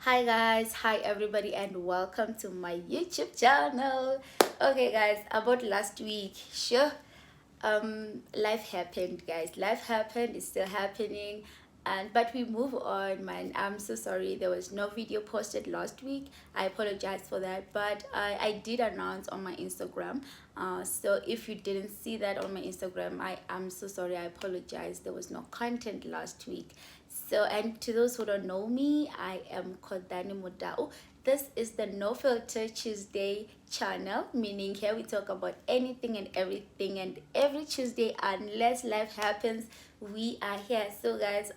Hi guys, hi everybody, and welcome to my YouTube channel. Okay guys, about last week, sure, life happened guys, life happened, it's still happening, and but we move on, man. I'm so sorry there was no video posted last week. I apologize for that, but I did announce on my Instagram. So if you didn't see that on my Instagram, I am so sorry. I apologize, there was no content last week. So, and to those who don't know me, I am Kodani Mudao. This is the No Filter Tuesday channel, meaning here we talk about anything and everything, and every Tuesday, unless life happens, we are here. So, guys,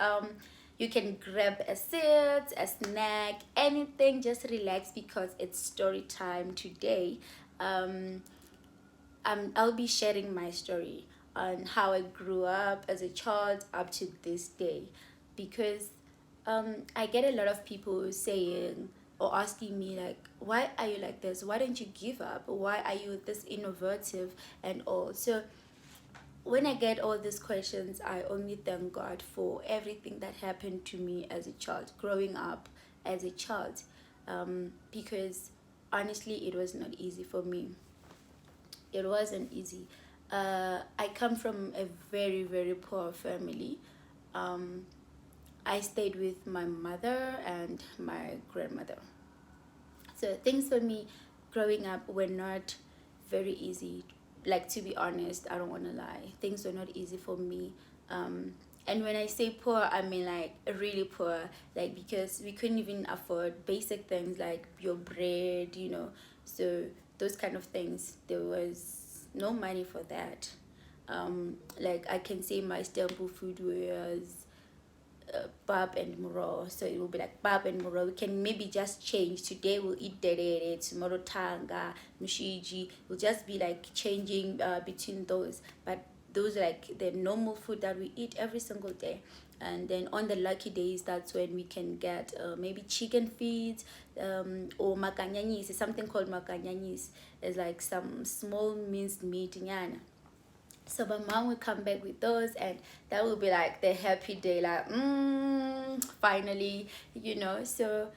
you can grab a seat, a snack, anything, just relax because it's story time today. Um, I'll be sharing my story on how I grew up as a child up to this day, because I get a lot of people saying or asking me like, why are you like this? Why don't you give up? Why are you this innovative and all? So when I get all these questions, I only thank God for everything that happened to me as a child, growing up as a child, because honestly, it was not easy for me. It wasn't easy. I come from a very, very poor family. Um, I stayed with my mother and my grandmother. So things for me growing up were not very easy. Like, to be honest, I don't want to lie. Things were not easy for me. And when I say poor, I mean like really poor. Like, because we couldn't even afford basic things like your bread, you know. So those kind of things, there was no money for that. Like I can say my staple food was Bab and Muro. So it will be like Bab and Muro. We can maybe just change. Today we'll eat Derere, tomorrow Tanga, Mushiji. We'll just be like changing between those. But those are like the normal food that we eat every single day. And then on the lucky days, that's when we can get maybe chicken feet, or makanyanyis. Something called makanyanyis. It's like some small minced meat. Nyana. So my mom would come back with those, and that would be like the happy day, like finally, you know. So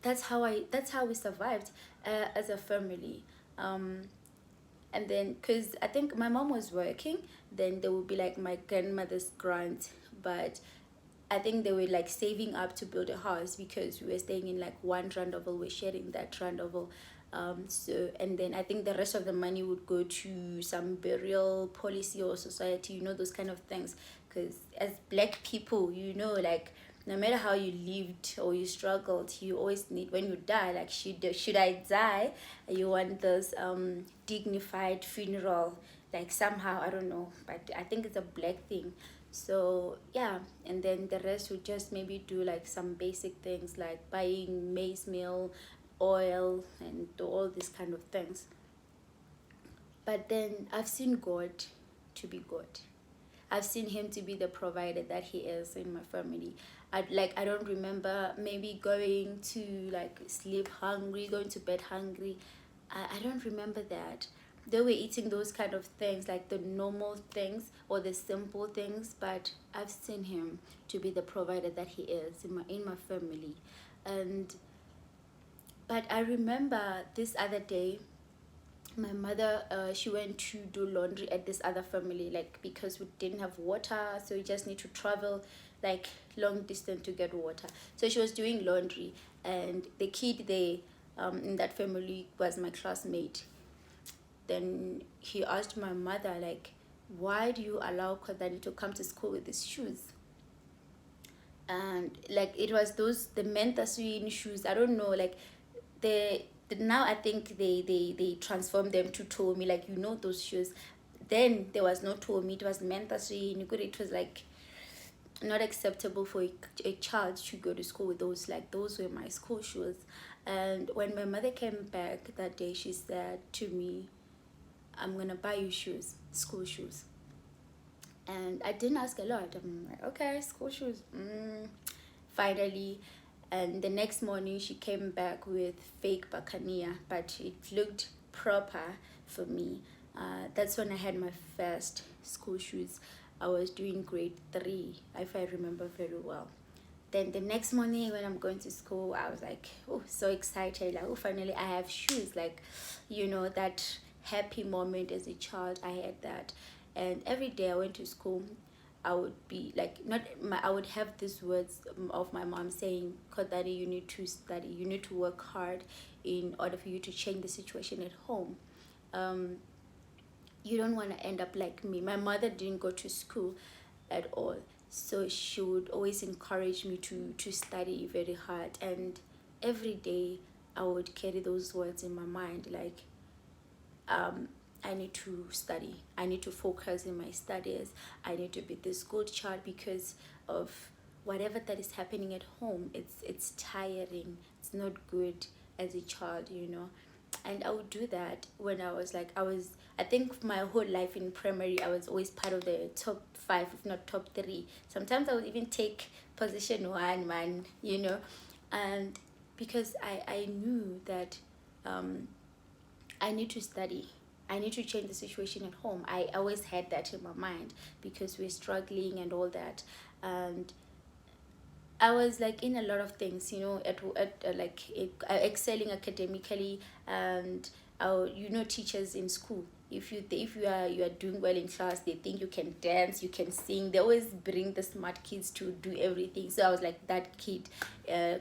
that's how we survived as a family. Um, and then because I think my mom was working, then there would be like my grandmother's grant, but I think they were like saving up to build a house because we were staying in like one Randoville, we're sharing that Randoville. So, and then I think the rest of the money would go to some burial policy or society, you know, those kind of things. Because as black people, you know, like no matter how you lived or you struggled, you always need, when you die, like should I die, you want this dignified funeral, like somehow, I don't know, but I think it's a black thing. So yeah, and then the rest would just maybe do like some basic things like buying maize meal, oil, and all these kind of things. But then I've seen God to be God. I've seen him to be the provider that he is in my family. I don't remember maybe going to like sleep hungry, going to bed hungry. I don't remember that. They were eating those kind of things, like the normal things or the simple things, but I've seen him to be the provider that he is in my family. And but I remember this other day, my mother, she went to do laundry at this other family, like because we didn't have water, so we just need to travel like long distance to get water. So she was doing laundry, and the kid there, in that family was my classmate. Then he asked my mother like, why do you allow Kodani to come to school with these shoes? And like it was those the mentaswin shoes, I don't know, like the now I think they transformed them to Tomi, like, you know, those shoes. Then there was no Tomi, it was mentaswin. You could, it was like not acceptable for a child to go to school with those, like those were my school shoes. And when my mother came back that day, she said to me, I'm gonna buy you shoes, school shoes. And I didn't ask a lot. I'm like, okay, school shoes. Finally, and the next morning she came back with fake bacania, but it looked proper for me. That's when I had my first school shoes. I was doing grade 3, if I remember very well. then the next morning when I'm going to school, I was like, oh, so excited. Like, oh, finally I have shoes. Like, that happy moment as a child, I had that. And every day I went to school, I would be like, not my, I would have these words of my mom saying, Kodari, you need to study, you need to work hard in order for you to change the situation at home. Um, you don't want to end up like me. My mother didn't go to school at all, so she would always encourage me to study very hard. And every day I would carry those words in my mind, like, um, I need to study, I need to focus in my studies, I need to be this good child, because of whatever that is happening at home. It's tiring, it's not good as a child. And I would do that when I think my whole life in primary, I was always part of the top five, if not top three. Sometimes I would even take position one, man. And because I knew that, I need to study, I need to change the situation at home. I always had that in my mind, because we're struggling and all that. And I was like in a lot of things, excelling academically. And teachers in school, if you are doing well in class, they think you can dance, you can sing. They always bring the smart kids to do everything. So I was like that kid,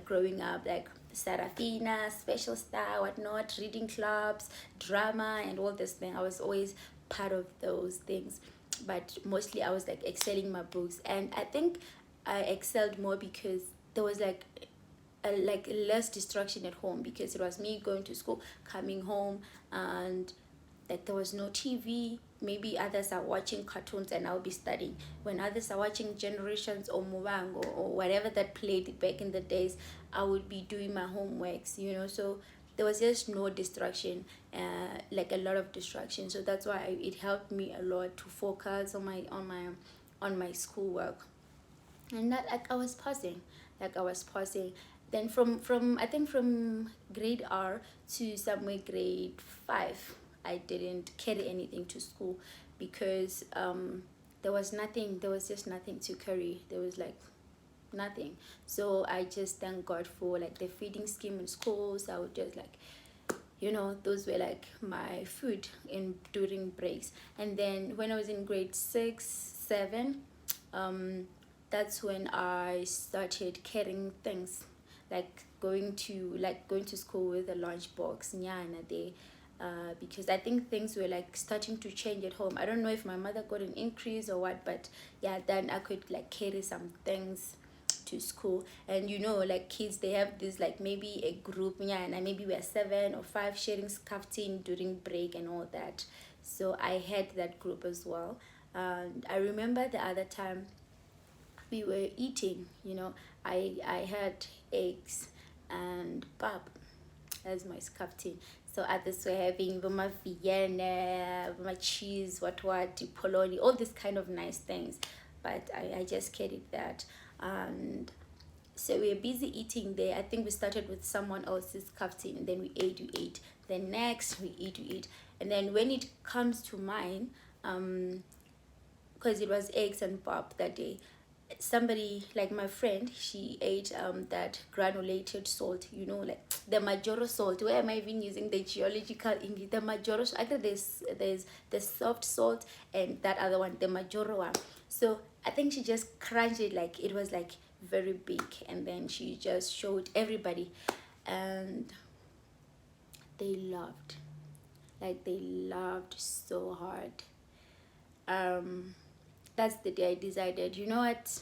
growing up, like Sarafina, Special Star, whatnot, reading clubs, drama, and all this thing. I was always part of those things, but mostly I was like excelling my books. And I think I excelled more because there was like less distraction at home, because it was me going to school, coming home, and like there was no TV. Maybe others are watching cartoons and I'll be studying. When others are watching Generations or Mubango or whatever that played back in the days, I would be doing my homeworks. So there was just no distraction, like a lot of distraction. So that's why it helped me a lot to focus on my schoolwork. And that, like, I was pausing. Then from I think from grade R to somewhere grade 5, I didn't carry anything to school, because there was just nothing to carry. There was like nothing. So I just thank God for like the feeding scheme in schools. I would just like, those were like my food in during breaks. And then when I was in grade 6, 7, that's when I started carrying things, like going to school with a lunchbox, nyana day, because I think things were like starting to change at home. I don't know if my mother got an increase or what, but yeah, then I could like carry some things to school. And like kids, they have this like maybe a group, yeah, and maybe we're 7 or 5 sharing scafting during break and all that. So I had that group as well. And I remember the other time we were eating, I had eggs and pap as my scafting. So others were having my Vienna, my cheese, what, polony, all these kind of nice things. But I just carried that. And so we were busy eating there. I think we started with someone else's scafting, and then we ate. Then next we eat. And then when it comes to mine, because it was eggs and pap that day, somebody like my friend, she ate that granulated salt, like the majoro salt. Where am I even using the geological English? The majoro, either there's the soft salt and that other one, the majoro one. So I think she just crunched it, like it was like very big, and then she just showed everybody, and they loved, like they loved so hard. That's the day I decided, you know what,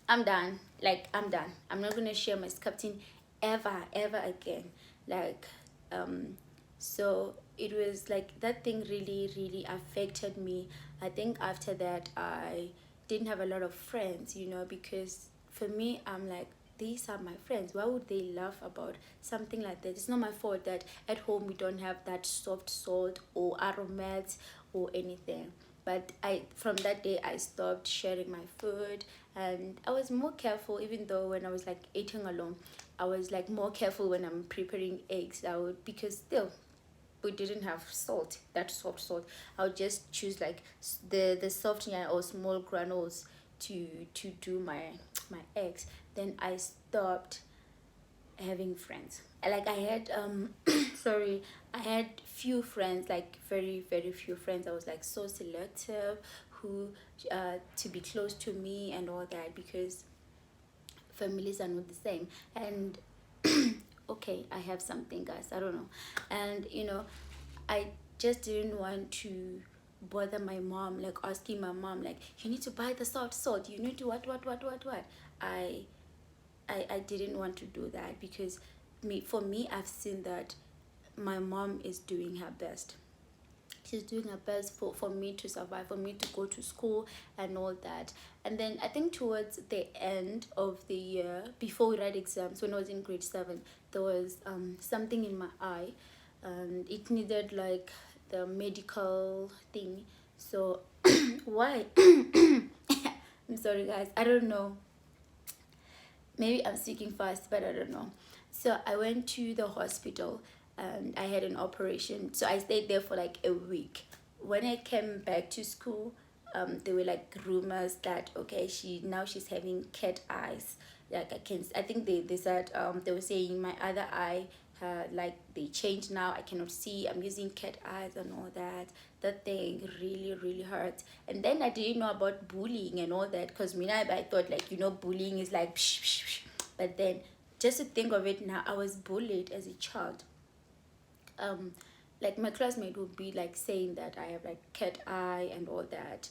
I'm done. Like, I'm done. I'm not gonna share my scripting ever again. Like, so it was like that thing really affected me. I think after that I didn't have a lot of friends, because for me, I'm like, these are my friends. Why would they laugh about something like that? It's not my fault that at home we don't have that soft salt or aromats or anything. But from that day I stopped sharing my food, and I was more careful. Even though when I was like eating alone, I was like more careful when I'm preparing eggs. I would, because still we didn't have salt, that soft salt. I would just choose like the soft, yeah, or small granules to do my ex, then I stopped having friends. Like I had sorry, I had few friends, like very very few friends. I was like so selective who to be close to me and all that, because families are not the same. And okay, I have something, guys, I don't know. And I just didn't want to bother my mom, like asking my mom, like, you need to buy the salt, you need to what. I didn't want to do that, because for me, I've seen that my mom is doing her best. She's doing her best for me to survive, for me to go to school and all that. And then I think towards the end of the year, before we write exams, when I was in grade 7, there was something in my eye, and it needed like the medical thing. So why I'm sorry, guys, I don't know, maybe I'm speaking fast, but I don't know. So I went to the hospital and I had an operation. So I stayed there for like a week. When I came back to school, there were like rumors that okay, she's having cat eyes. Like I think they said they were saying my other eye like they changed now, I cannot see, I'm using cat eyes and all that. That thing really really hurt. And then I didn't know about bullying and all that, because I thought like bullying is like psh, psh, psh. But then just to think of it now, I was bullied as a child. Like my classmate would be like saying that I have like cat eye and all that.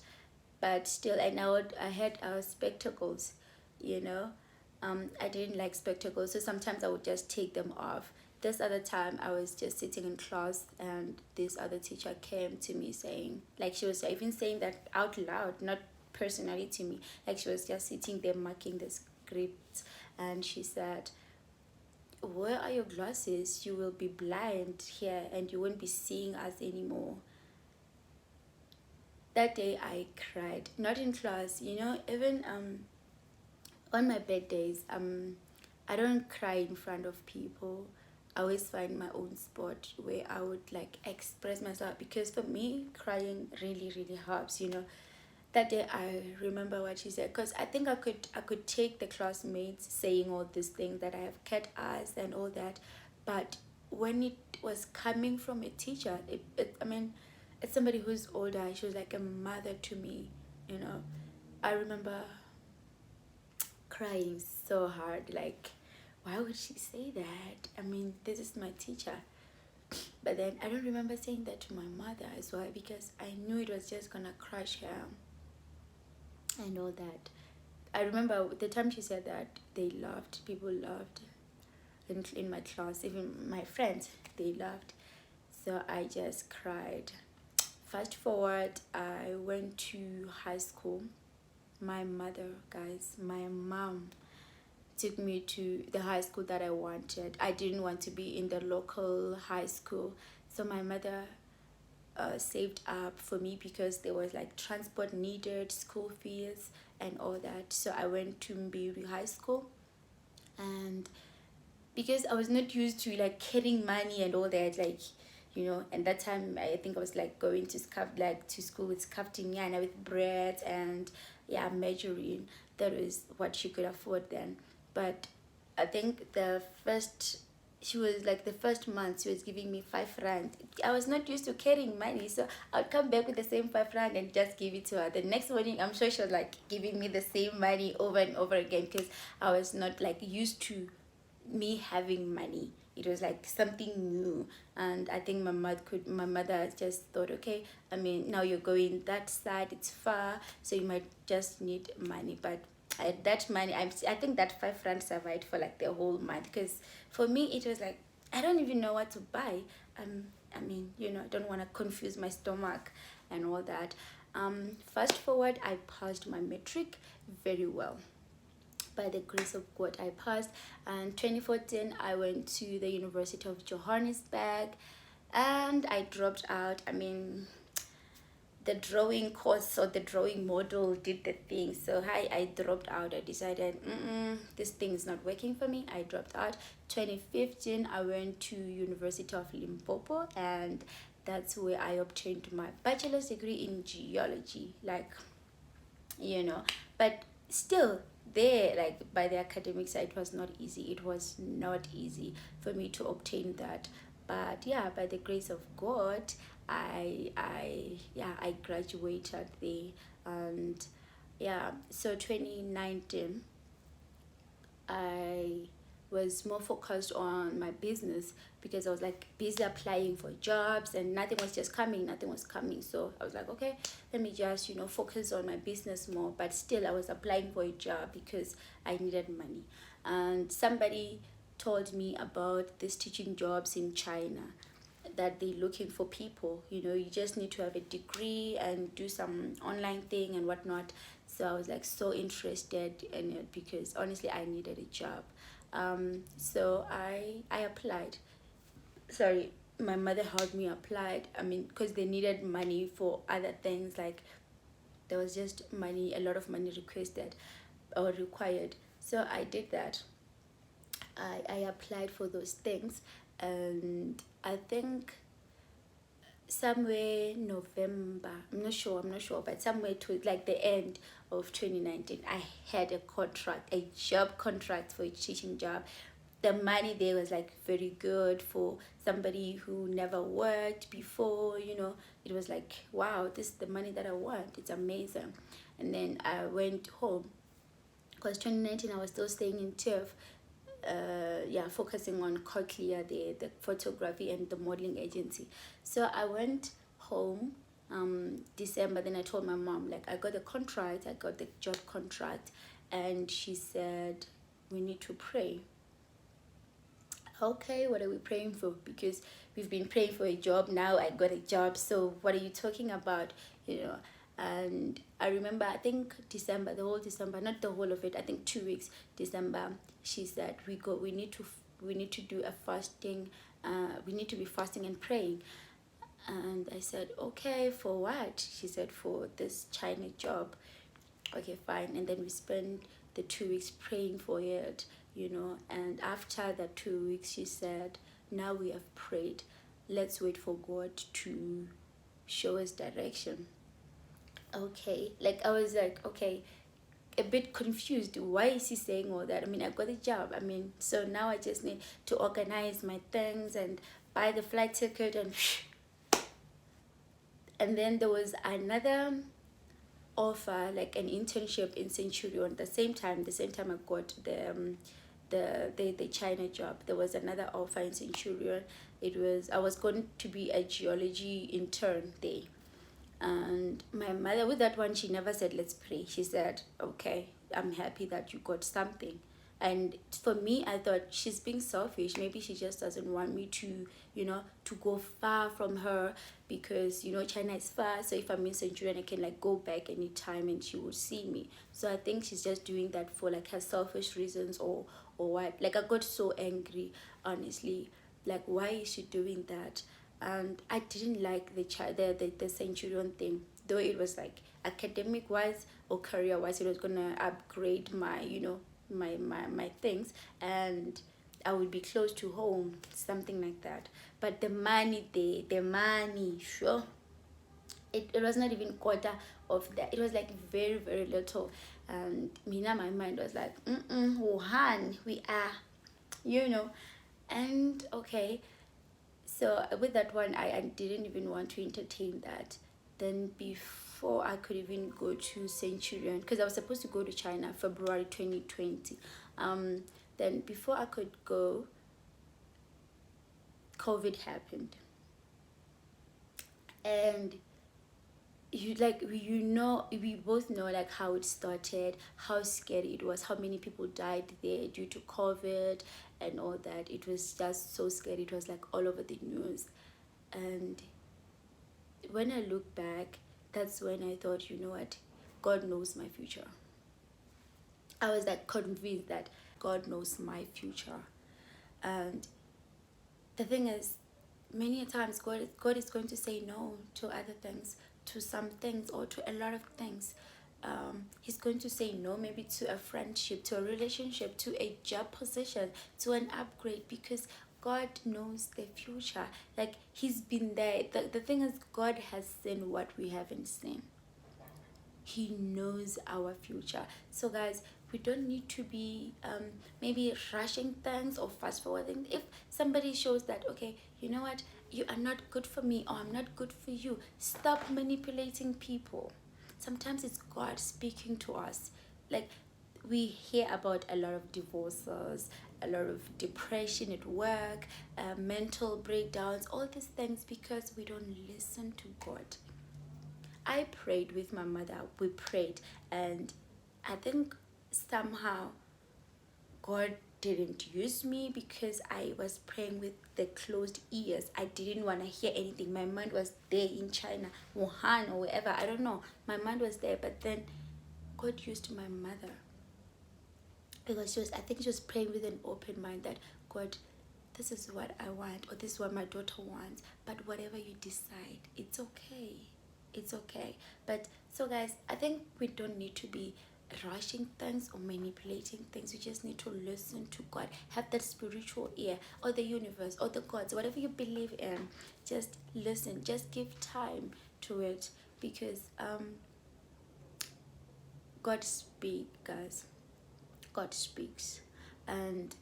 But still, I had spectacles, you know. I didn't like spectacles, so sometimes I would just take them off. This other time, I was just sitting in class, and this other teacher came to me saying, like, she was even saying that out loud, not personally to me. Like, she was just sitting there marking the scripts, and she said, where are your glasses? You will be blind here, and you won't be seeing us anymore. That day I cried, not in class, even on my bad days. I don't cry in front of people. I always find my own spot where I would like express myself, because for me crying really really helps. That day I remember what she said, because I think I could take the classmates saying all these things, that I have cat eyes and all that, but when it was coming from a teacher, it's somebody who's older. She was like a mother to me. I remember crying so hard, like, why would she say that? This is my teacher. But then I don't remember saying that to my mother as well, because I knew it was just gonna crush her and all that. I remember the time she said that, people loved in my class, even my friends, they loved. So I just cried. Fast forward, I went to high school. My mother, guys, my mom took me to the high school that I wanted. I didn't want to be in the local high school. So my mother saved up for me, because there was like transport needed, school fees and all that. So I went to Mbiri High School. And because I was not used to like carrying money and all that, like, and that time I think I was like going to school with Skaftinyana, with bread and yeah, margarine. That was what she could afford then. But I think she was like the first month she was giving me 5 rand. I was not used to carrying money, so I'd come back with the same 5 rand and just give it to her. The next morning, I'm sure she was like giving me the same money over and over again, because I was not like used to me having money. It was like something new. And I think my mother just thought, okay, now you're going that side, it's far, so you might just need money. But that money, I think that 5 rand survived for like the whole month, because for me it was like, I don't even know what to buy. I don't want to confuse my stomach and all that. Fast forward, I passed my matric very well. By the grace of God, I passed. And 2014, I went to the University of Johannesburg, and I dropped out. The drawing course or the drawing model did the thing, so I dropped out. I decided this thing is not working for me. I dropped out. 2015, I went to University of Limpopo, and that's where I obtained my bachelor's degree in geology. But still, there, like by the academic side, it was not easy. It was not easy for me to obtain that. But yeah, by the grace of God, I graduated there. And yeah, so 2019, I was more focused on my business because I was like busy applying for jobs and nothing was just coming, nothing was coming. So I was like, okay, let me just, focus on my business more. But still, I was applying for a job because I needed money. And somebody told me about these teaching jobs in China, that they're looking for people. You just need to have a degree and do some online thing and whatnot. So I was like so interested in it because honestly I needed a job. So I applied. Sorry, my mother helped me applied. I mean, because they needed money for other things, like there was just money, a lot of money requested or required. So I did that. I applied for those things, and I think somewhere November, I'm not sure, but somewhere to like the end of 2019, I had a contract, a job contract for a teaching job. The money there was like very good for somebody who never worked before. It was like, wow, this is the money that I want. It's amazing. And then I went home because 2019 I was still staying in TIFF, yeah, focusing on Cochlear, the photography and the modeling agency. So I went home December. Then I told my mom, like, I got the contract, I got the job contract. And she said, we need to pray. Okay, what are we praying for? Because we've been praying for a job. Now I got a job, so what are you talking about? And I remember, I think December, the whole December, not the whole of it, I think 2 weeks December, she said, we need to do a fasting. We need to be fasting and praying. And I said, okay, for what? She said, for this China job. Okay, fine. And then we spent the 2 weeks praying for it. And after the 2 weeks, she said, now we have prayed, let's wait for God to show us direction. Okay, like I was like, okay, a bit confused. Why is he saying all that? I mean, I got a job. I mean, so now I just need to organize my things and buy the flight ticket. And then there was another offer, like an internship in Centurion. The same time I got the China job, there was another offer in Centurion. I was going to be a geology intern there. And my mother, with that one, she never said let's pray. She said, okay, I'm happy that you got something. And for me, I thought she's being selfish. Maybe she just doesn't want me to, to go far from her, because China is far. So if I'm in Centurion, I can like go back anytime and she would see me. So I think she's just doing that for like her selfish reasons, or what. Like I got so angry, honestly. Like, why is she doing that? And I didn't like the Centurion thing, though it was like academic wise or career wise, it was gonna upgrade my my things, and I would be close to home, something like that. But the money, sure, it was not even quarter of that. It was like very, very little. And Mina, my mind was like, Wuhan, we are, you know. And okay, so with that one, I didn't even want to entertain that. Then before I could even go to Centurion, because I was supposed to go to China February 2020. Then before I could go, COVID happened. And we both know like how it started, how scary it was, how many people died there due to COVID and all that. It was just so scary. It was like all over the news. And when I look back, that's when I thought, you know what, God knows my future. I was like convinced that God knows my future. And the thing is, many times God is going to say no to other things, to some things, or to a lot of things. He's going to say no, maybe to a friendship, to a relationship, to a job position, to an upgrade, because God knows the future. Like he's been there. The thing is, God has seen what we haven't seen. He knows our future. So guys, we don't need to be maybe rushing things or fast forwarding. If somebody shows that, okay, you know what, you are not good for me, or I'm not good for you, stop manipulating people. Sometimes it's God speaking to us. Like, we hear about a lot of divorces, a lot of depression at work, mental breakdowns, all these things because we don't listen to God. I prayed with my mother. We prayed, and I think somehow God didn't use me because I was praying with the closed ears. I didn't want to hear anything. My mind was there in China, Wuhan, or wherever. I don't know. My mind was there, but then God used my mother because I think she was praying with an open mind that, God, this is what I want, or this is what my daughter wants. But whatever you decide, it's okay. It's okay. But so, guys, I think we don't need to be rushing things or manipulating things. We just need to listen to God. Have that spiritual ear, or the universe, or the gods, whatever you believe in. Just listen. Just give time to it, because God speaks, guys. God speaks. And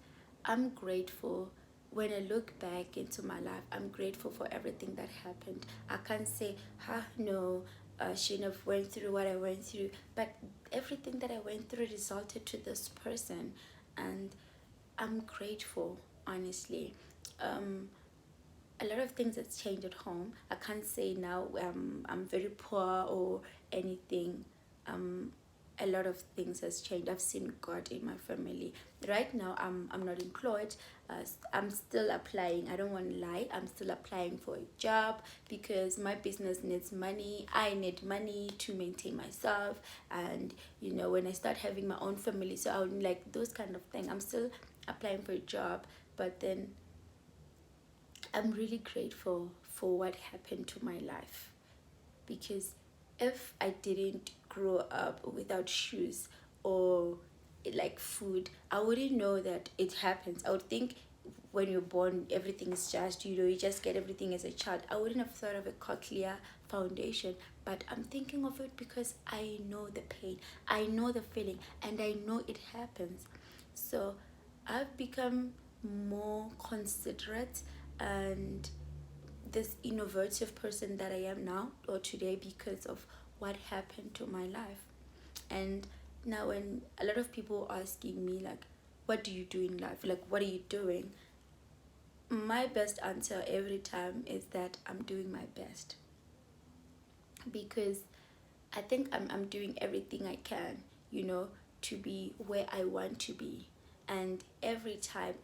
I'm grateful. When I look back into my life, I'm grateful for everything that happened. I can't say, no, I shouldn't have went through what I went through. But everything that I went through resulted to this person. And I'm grateful, honestly. A lot of things has changed at home. I can't say now I'm very poor or anything. A lot of things has changed. I've seen God in my family. Right now, I'm not employed. I'm still applying. I don't want to lie. I'm still applying for a job because my business needs money. I need money to maintain myself. And when I start having my own family, so I would like those kind of things. I'm still applying for a job, but then I'm really grateful for what happened to my life, because if I didn't grow up without shoes or like food, I wouldn't know that it happens. I would think when you're born everything is just, you just get everything as a child. I wouldn't have thought of a cochlear foundation, but I'm thinking of it because I know the pain, I know the feeling, and I know it happens. So I've become more considerate and this innovative person that I am now or today because of what happened to my life. And now when a lot of people asking me like, what do you do in life, like what are you doing, my best answer every time is that I'm doing my best, because I think I'm doing everything I can, to be where I want to be. And every time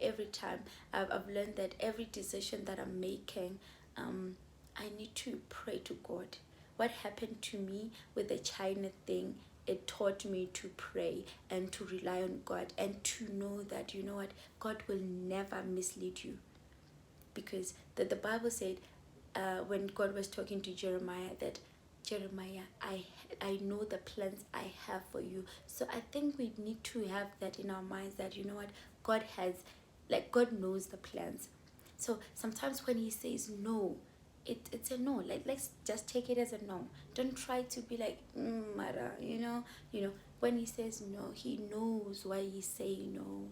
I've learned that every decision that I'm making, I need to pray to God. What happened to me with the China thing, it taught me to pray and to rely on God and to know that, what, God will never mislead you. Because the Bible said, when God was talking to Jeremiah, that Jeremiah, I know the plans I have for you. So I think we need to have that in our minds, that what, God has, like, God knows the plans. So sometimes when he says no, it's a no. Like, let's just take it as a no. Don't try to be like Mara, when he says no, he knows why he's saying no.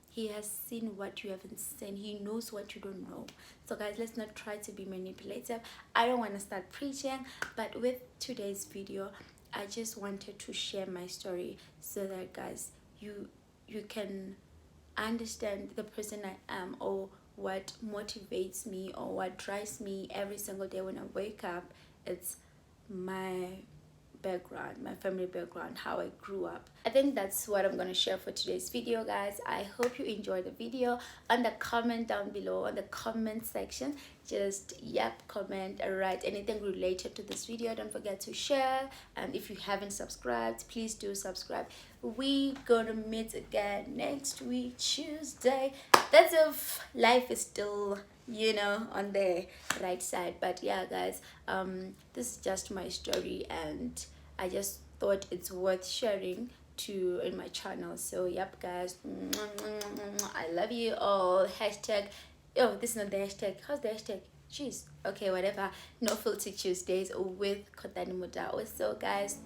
He has seen what you haven't seen. He knows what you don't know. So guys, let's not try to be manipulative. I don't want to start preaching, but with today's video, I just wanted to share my story so that, guys, you can understand the person I am, or what motivates me, or what drives me every single day when I wake up. It's my background, my family background, how I grew up. I think that's what I'm going to share for today's video, guys. I hope you enjoyed the video. On the comment down below, on the comment section, just comment or write anything related to this video. Don't forget to share, and if you haven't subscribed, please do subscribe. We gonna meet again next week, Tuesday. That's if life is still on the right side. But yeah, guys, this is just my story, and I just thought it's worth sharing in my channel. So yep, guys, I love you all. Hashtag, oh, this is not the hashtag. How's the hashtag? Jeez. Okay, whatever. No filter Tuesdays with Kotani Mudao. So guys,